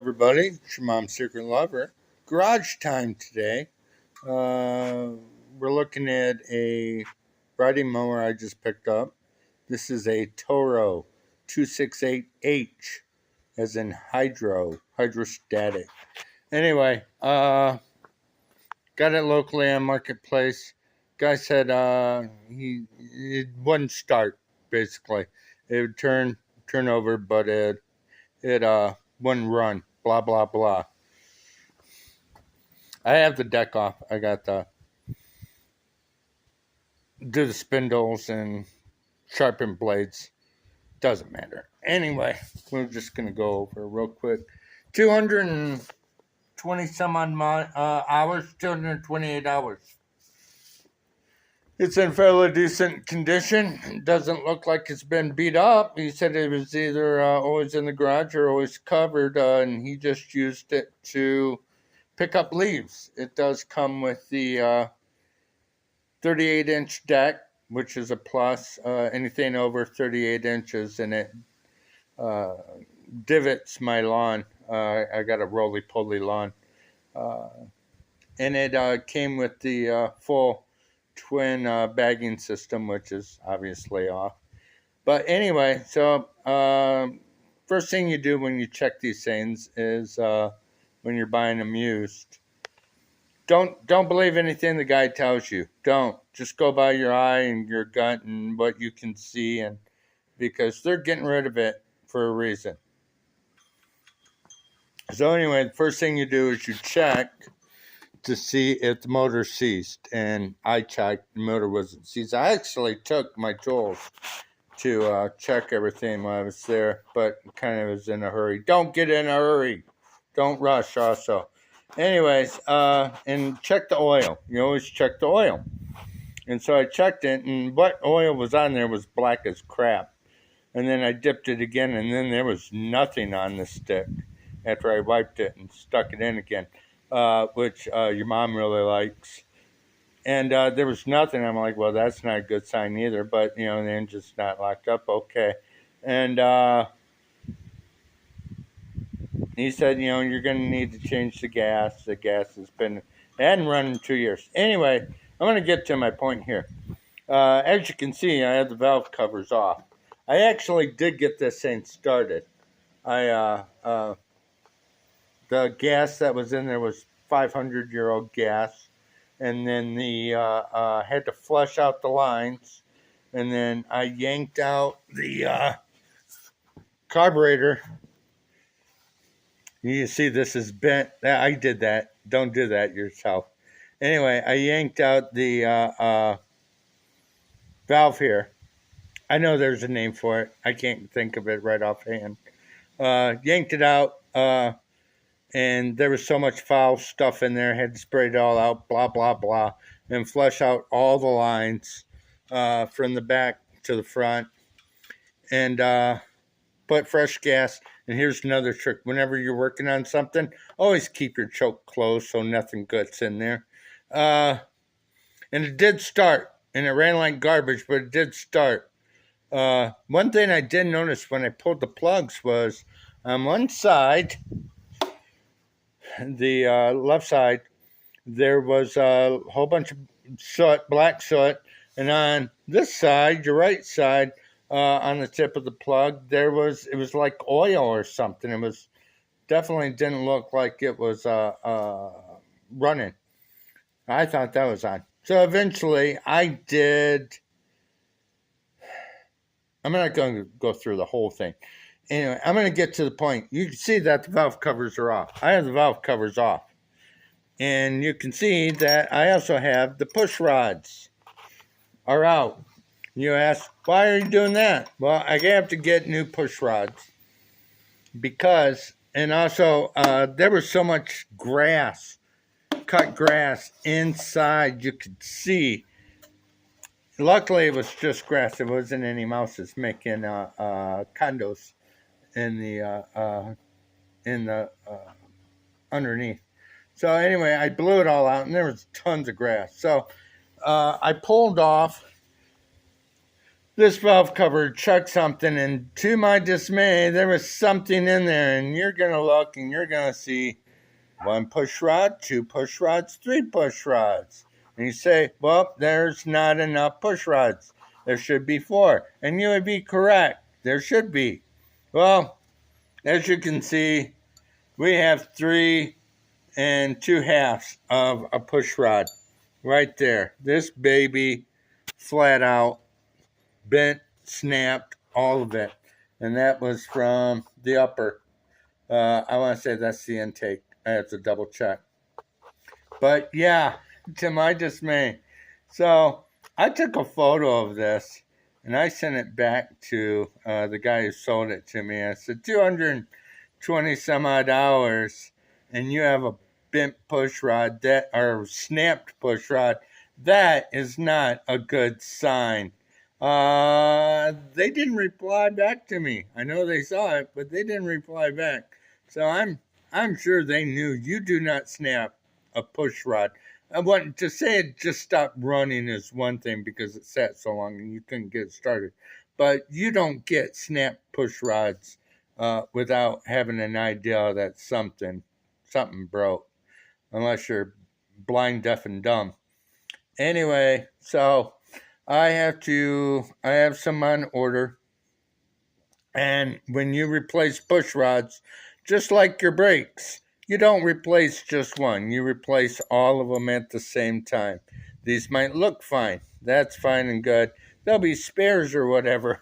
Everybody, it's your mom's secret lover. Garage time today. Uh, we're looking at a riding mower I just picked up. This is a Toro 268H, as in hydrostatic. Anyway, got it locally on Marketplace. Guy said it wouldn't start. Basically, it would turn over, but it wouldn't run. Blah blah blah. I have the deck off. I got the do the spindles and sharpen blades. Doesn't matter. Anyway, we're just gonna go over real quick. 220 some odd hours. 228 hours. It's in fairly decent condition. It doesn't look like it's been beat up. He said it was either always in the garage or always covered, and he just used it to pick up leaves. It does come with the 38-inch deck, which is a plus. Anything over 38 inches, and it divots my lawn. I got a roly-poly lawn. And it came with the full twin bagging system, which is obviously off. But anyway, so first thing you do when you check these things is when you're buying them used, don't believe anything the guy tells you. Don't. Just go by your eye and your gut and what you can see, and because they're getting rid of it for a reason. So anyway, the first thing you do is you check to see if the motor ceased, and I checked, the motor wasn't ceased. I actually took my tools to check everything while I was there, but kind of was in a hurry. Don't get in a hurry. Don't rush also. Anyways, and check the oil. You always check the oil. And so I checked it, and what oil was on there was black as crap. And then I dipped it again, and then there was nothing on the stick after I wiped it and stuck it in again, which your mom really likes. And there was nothing. I'm like, well, that's not a good sign either. But, the engine's not locked up. Okay. And he said, you're going to need to change the gas. The gas it hadn't run in 2 years. Anyway, I'm going to get to my point here. As you can see, I had the valve covers off. I actually did get this thing started. The gas that was in there was 500-year-old gas, and then the had to flush out the lines, and then I yanked out the carburetor. You see, this is bent. I did that. Don't do that yourself. Anyway, I yanked out the valve here. I know there's a name for it. I can't think of it right offhand. Yanked it out, and there was so much foul stuff in there. I had to spray it all out, blah, blah, blah, and flush out all the lines from the back to the front. And put fresh gas. And here's another trick. Whenever you're working on something, always keep your choke closed so nothing gets in there. And it did start. And it ran like garbage, but it did start. One thing I did notice when I pulled the plugs was on one side, the left side, there was a whole bunch of soot, black soot. And on this side, your right side, on the tip of the plug, it was like oil or something. It was definitely didn't look like it was running. I thought that was on. So eventually I'm not going to go through the whole thing. Anyway, I'm going to get to the point. You can see that the valve covers are off. I have the valve covers off. And you can see that I also have the push rods are out. You ask, why are you doing that? Well, I have to get new push rods because, and also there was so much grass, cut grass inside you could see. Luckily, it was just grass. There wasn't any mouses making condos in the underneath. So anyway, I blew it all out, and there was tons of grass. So I pulled off this valve cover checked something, and to my dismay, there was something in there, and you're going to look and you're going to see 1 push rod, 2 push rods, 3 push rods. And you say, well, there's not enough push rods. There should be 4. And you would be correct. There should be. Well, as you can see, we have 3 2/2 of a push rod right there. This baby flat out bent, snapped, all of it. And that was from the upper. I want to say that's the intake. I have to double check. But yeah, to my dismay. So I took a photo of this and I sent it back to the guy who sold it to me. I said, 220 some odd hours, and you have a bent push rod that, or snapped push rod. That is not a good sign. They didn't reply back to me. I know they saw it, but they didn't reply back. So I'm sure they knew you do not snap a push rod. I want to say it just stopped running is one thing because it sat so long and you couldn't get it started. But you don't get snap push rods without having an idea that something broke, unless you're blind, deaf, and dumb. Anyway, so I have some on order. And when you replace push rods, just like your brakes, you don't replace just one. You replace all of them at the same time. These might look fine. That's fine and good. There'll be spares or whatever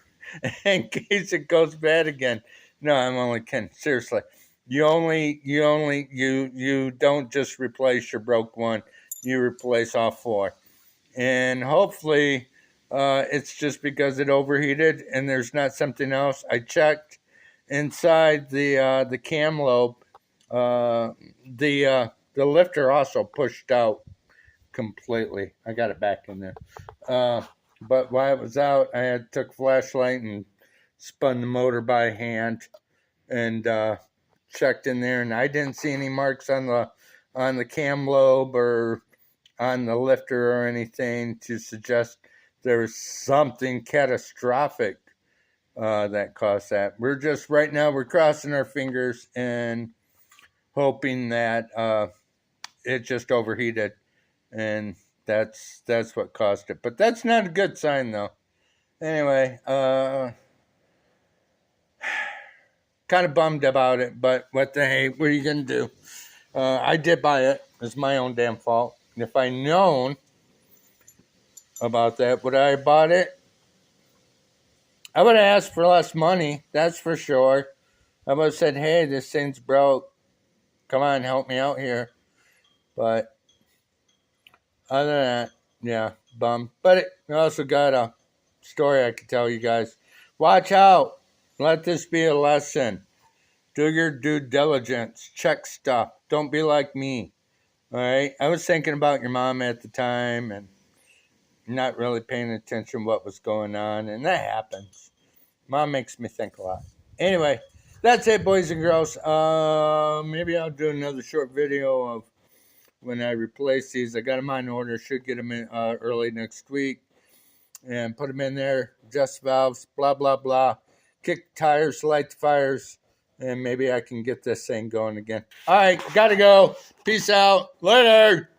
in case it goes bad again. No, I'm only kidding. Seriously. You don't just replace your broke one. You replace all 4. And hopefully it's just because it overheated and there's not something else. I checked inside the cam lobe. The lifter also pushed out completely. I got it back in there. But while it was out, I took a flashlight and spun the motor by hand and checked in there, and I didn't see any marks on the cam lobe or on the lifter or anything to suggest there was something catastrophic that caused that. Right now we're crossing our fingers and hoping that it just overheated, and that's what caused it. But that's not a good sign, though. Anyway, kind of bummed about it, but what are you gonna do? I did buy it. It's my own damn fault. And if I'd known about that, would I have bought it? I would have asked for less money, that's for sure. I would have said, hey, this thing's broke. Come on, help me out here. But other than that, yeah, bum. But we also got a story I could tell you guys. Watch out. Let this be a lesson. Do your due diligence. Check stuff. Don't be like me. All right? I was thinking about your mom at the time and not really paying attention to what was going on, and that happens. Mom makes me think a lot. Anyway, that's it, boys and girls. Maybe I'll do another short video of when I replace these. I got them on order. Should get them in early next week. And put them in there. Adjust valves, blah, blah, blah. Kick tires, light the fires. And maybe I can get this thing going again. All right, gotta go. Peace out. Later.